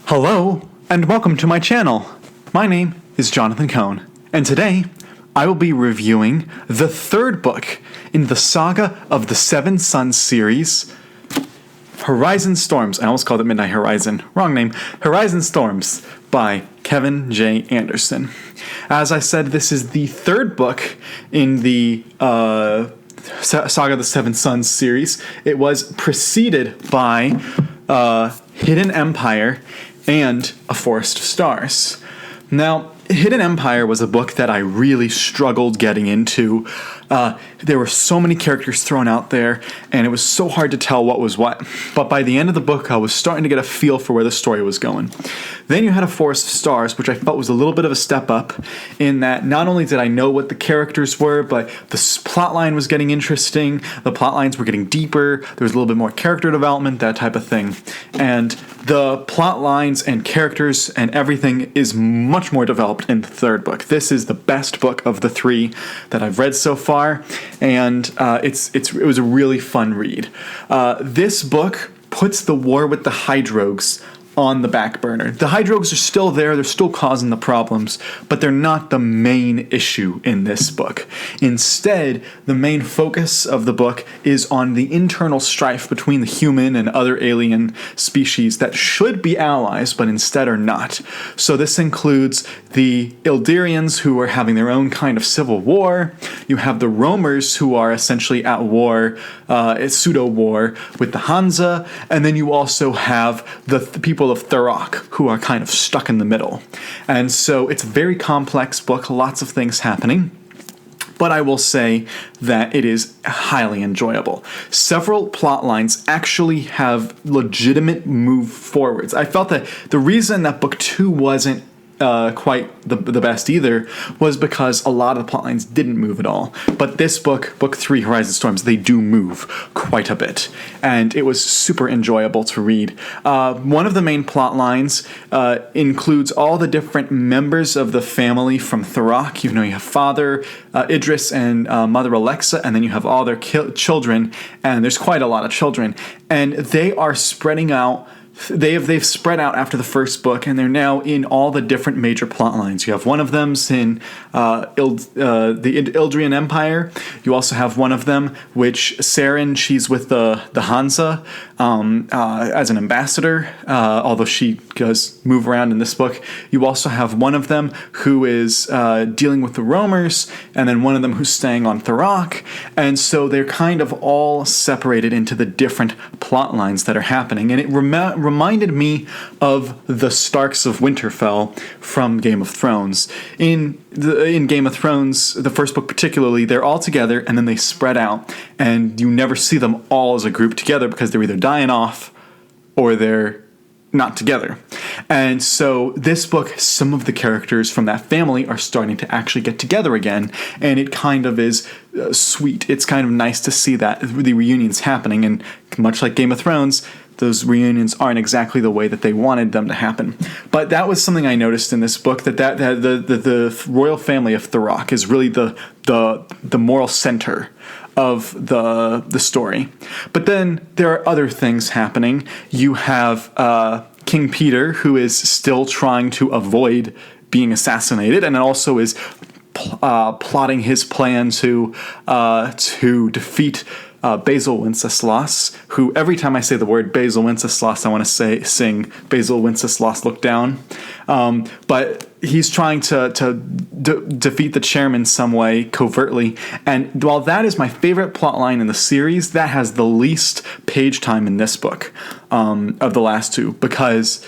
Hello, and welcome to my channel. My name is Jonathan Cohn, and today I will be reviewing the third book in the Saga of the Seven Suns series, Horizon Storms. I almost called it Midnight Horizon. Wrong name. Horizon Storms by Kevin J. Anderson. As I said, this is the third book in the Saga of the Seven Suns series. It was preceded by Hidden Empire and A Forest of Stars. Now, Hidden Empire was a book that I really struggled getting into. There were so many characters thrown out there, and it was so hard to tell what was what. But by the end of the book, I was starting to get a feel for where the story was going. Then you had A Forest of Stars, which I felt was a little bit of a step up in that not only did I know what the characters were, but the plotline was getting interesting, the plotlines were getting deeper, there was a little bit more character development, that type of thing. And the plot lines and characters and everything is much more developed in the third book. This is the best book of the three that I've read so far, and it was a really fun read. This book puts the war with the Hydrogues on the back burner. The Hydrogues are still there, they're still causing the problems, but they're not the main issue in this book. Instead, the main focus of the book is on the internal strife between the human and other alien species that should be allies, but instead are not. So this includes the Ildirians, who are having their own kind of civil war. You have the Roamers, who are essentially at war, pseudo-war with the Hansa, and then you also have the people of Thurok, who are kind of stuck in the middle. And so it's a very complex book, lots of things happening, but I will say that it is highly enjoyable. Several plot lines actually have legitimate move forwards. I felt that the reason that book 2 wasn't quite the best either was because a lot of the plotlines didn't move at all. But this book 3, Horizon Storms, they do move quite a bit, and it was super enjoyable to read. One of the main plot lines includes all the different members of the family from Thurok. You have Father Idris and Mother Alexa, and then you have all their children, and there's quite a lot of children, and they are spreading out. They've spread out after the first book, and they're now in all the different major plot lines. You have one of them's in the Ildrian Empire. You also have one of them, which Saren, she's with the Hansa as an ambassador, although she does move around in this book. You also have one of them who is dealing with the Roamers, and then one of them who's staying on Thurok. And so they're kind of all separated into the different plot lines that are happening. And it reminded me of the Starks of Winterfell from Game of Thrones. In Game of Thrones, the first book particularly, they're all together and then they spread out, and you never see them all as a group together because they're either dying off or they're not together. And so this book, some of the characters from that family are starting to actually get together again, and it kind of is sweet. It's kind of nice to see that the reunions happening, and much like Game of Thrones, those reunions aren't exactly the way that they wanted them to happen. But that was something I noticed in this book, that the royal family of Thurok is really the moral center of the story. But then there are other things happening. You have King Peter, who is still trying to avoid being assassinated, and also is plotting his plan to defeat Basil Wenceslas, who every time I say the word Basil Wenceslas, I want to sing Basil Wenceslas Look Down. But he's trying to defeat the chairman some way, covertly. And while that is my favorite plotline in the series, that has the least page time in this book of the last two, because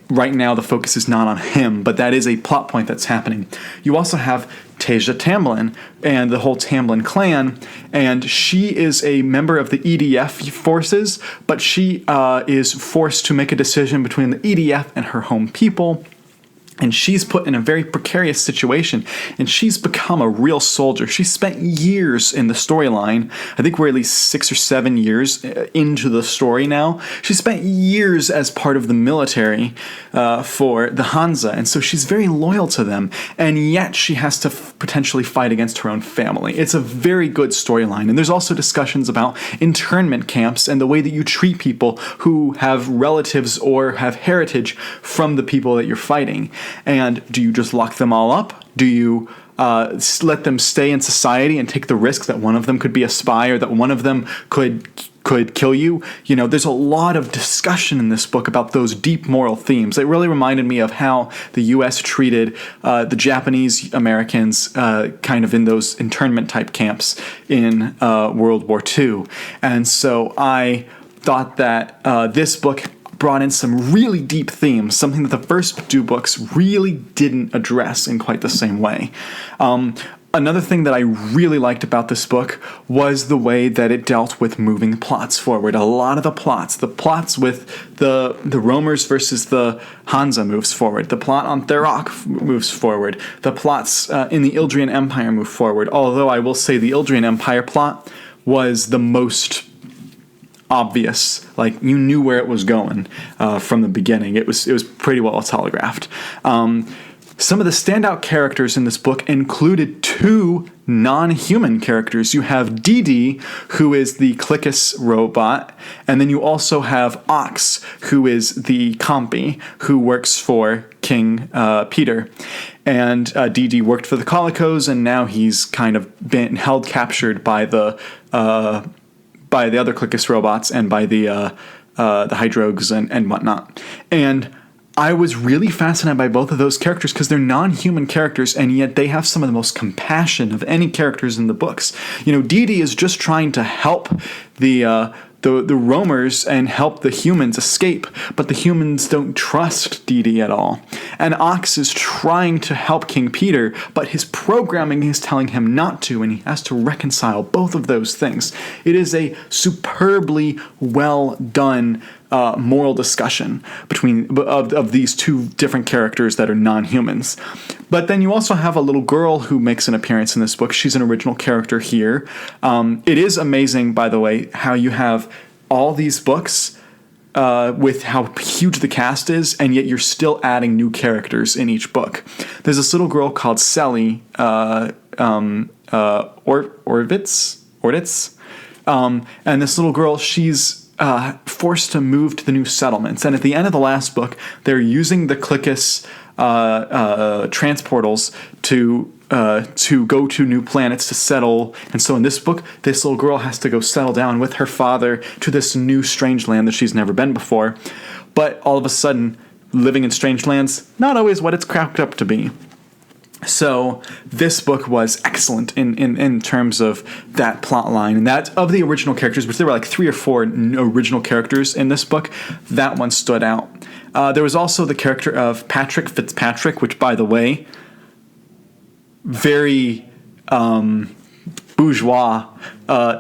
right now the focus is not on him, but that is a plot point that's happening. You also have Tasia Tamblyn and the whole Tamblyn clan, and she is a member of the EDF forces, but she is forced to make a decision between the EDF and her home people. And she's put in a very precarious situation, and she's become a real soldier. She spent years in the storyline. I think we're at least 6 or 7 years into the story now. She spent years as part of the military for the Hansa, and so she's very loyal to them, and yet she has to potentially fight against her own family. It's a very good storyline, and there's also discussions about internment camps and the way that you treat people who have relatives or have heritage from the people that you're fighting. And do you just lock them all up? Do you let them stay in society and take the risk that one of them could be a spy or that one of them could kill you? You know, there's a lot of discussion in this book about those deep moral themes. It really reminded me of how the U.S. treated the Japanese Americans kind of in those internment type camps in World War II. And so I thought that this book brought in some really deep themes, something that the first 2 books really didn't address in quite the same way. Another thing that I really liked about this book was the way that it dealt with moving plots forward. A lot of the plots with the Roamers versus the Hansa moves forward. The plot on Thurrock moves forward. The plots in the Ildrian Empire move forward. Although I will say the Ildrian Empire plot was the most obvious. Like, you knew where it was going from the beginning. It was pretty well telegraphed. Some of the standout characters in this book included 2 non-human characters. You have inthe, who is the Clickus robot, and then you also have Ox, who is the compy, who works for King Peter. And inthe worked for the Colicos, and now he's kind of been captured by the other Clickus robots and by the Hydrogues and whatnot. And I was really fascinated by both of those characters because they're non-human characters, and yet they have some of the most compassion of any characters in the books. You know, inthe is just trying to help the roamers and help the humans escape, but the humans don't trust inthe at all. And Ox is trying to help King Peter, but his programming is telling him not to, and he has to reconcile both of those things. It is a superbly well done moral discussion of these 2 different characters that are non-humans. But then you also have a little girl who makes an appearance in this book. She's an original character here. It is amazing, by the way, how you have all these books with how huge the cast is, and yet you're still adding new characters in each book. There's this little girl called Sally Orditz, and this little girl, she's forced to move to the new settlements. And at the end of the last book, they're using the Clickus transportals to go to new planets to settle. And so in this book, this little girl has to go settle down with her father to this new strange land that she's never been before. But all of a sudden, living in strange lands, not always what it's cracked up to be. So this book was excellent in terms of that plot line, and that of the original characters, which there were like 3 or 4 original characters in this book, that one stood out. There was also the character of Patrick Fitzpatrick, which, by the way, very bourgeois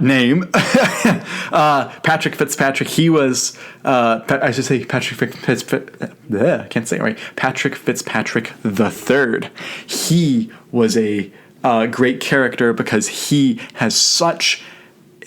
name. Patrick Fitzpatrick. He was, I should say Patrick I can't say it right. Patrick Fitzpatrick III. He was a great character because he has such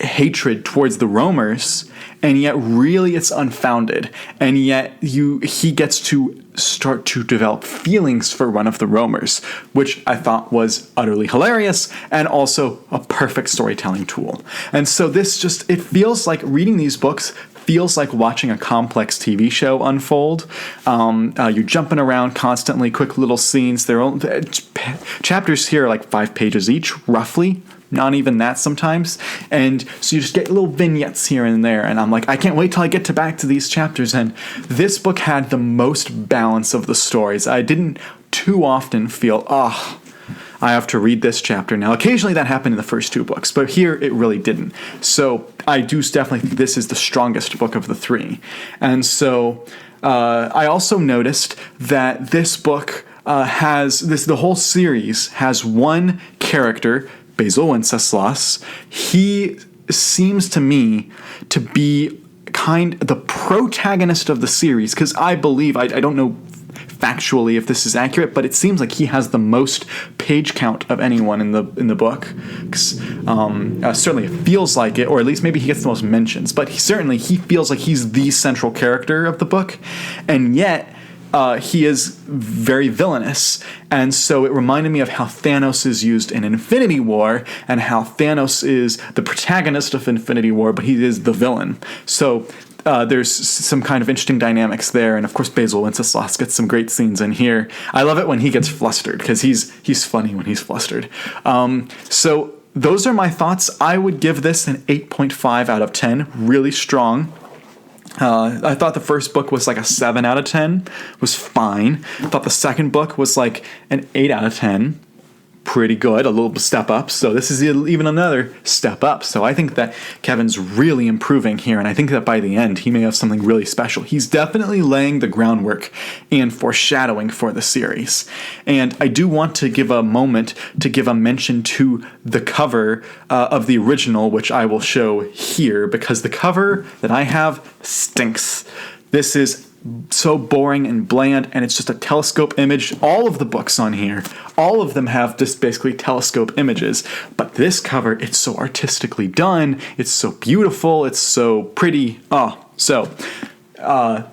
hatred towards the roamers, and yet really it's unfounded, and yet he gets to start to develop feelings for one of the roamers, which I thought was utterly hilarious and also a perfect storytelling tool. And so it feels like reading these books feels like watching a complex TV show unfold. You're jumping around constantly, quick little scenes. Chapters here are like 5 pages each, roughly. Not even that sometimes. And so you just get little vignettes here and there. And I'm like, I can't wait till I get back to these chapters. And this book had the most balance of the stories. I didn't too often feel, I have to read this chapter now. Occasionally that happened in the first 2 books, but here it really didn't. So I do definitely think this is the strongest book of the 3. And so I also noticed that this book the whole series has one character, Basil Wenceslas. He seems to me to be the protagonist of the series, because I believe, I don't know factually if this is accurate, but it seems like he has the most page count of anyone in the book. Certainly it feels like it, or at least maybe he gets the most mentions, but he feels like he's the central character of the book, and yet he is very villainous. And so it reminded me of how Thanos is used in Infinity War, and how Thanos is the protagonist of Infinity War, but he is the villain. So there's some kind of interesting dynamics there, and of course Basil Wenceslas gets some great scenes in here. I love it when he gets flustered, because he's funny when he's flustered. So those are my thoughts. I would give this an 8.5 out of 10, really strong. I thought the first book was like a 7 out of 10, was fine. I thought the second book was like an 8 out of 10, pretty good, a little step up. So this is even another step up. So I think that Kevin's really improving here, and I think that by the end he may have something really special. He's definitely laying the groundwork and foreshadowing for the series. And I do want to give a moment to give a mention to the cover of the original, which I will show here, because the cover that I have stinks. This is so boring and bland, and it's just a telescope image. All of the books on here, all of them have just basically telescope images, but this cover, it's so artistically done, it's so beautiful, it's so pretty.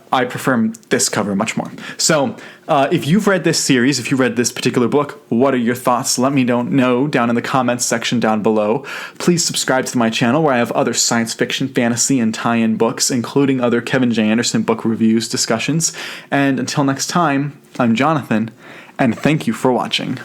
I prefer this cover much more. So if you've read this series, if you read this particular book, what are your thoughts? Let me know down in the comments section down below. Please subscribe to my channel, where I have other science fiction, fantasy, and tie-in books, including other Kevin J. Anderson book reviews, discussions. And until next time, I'm Jonathan, and thank you for watching.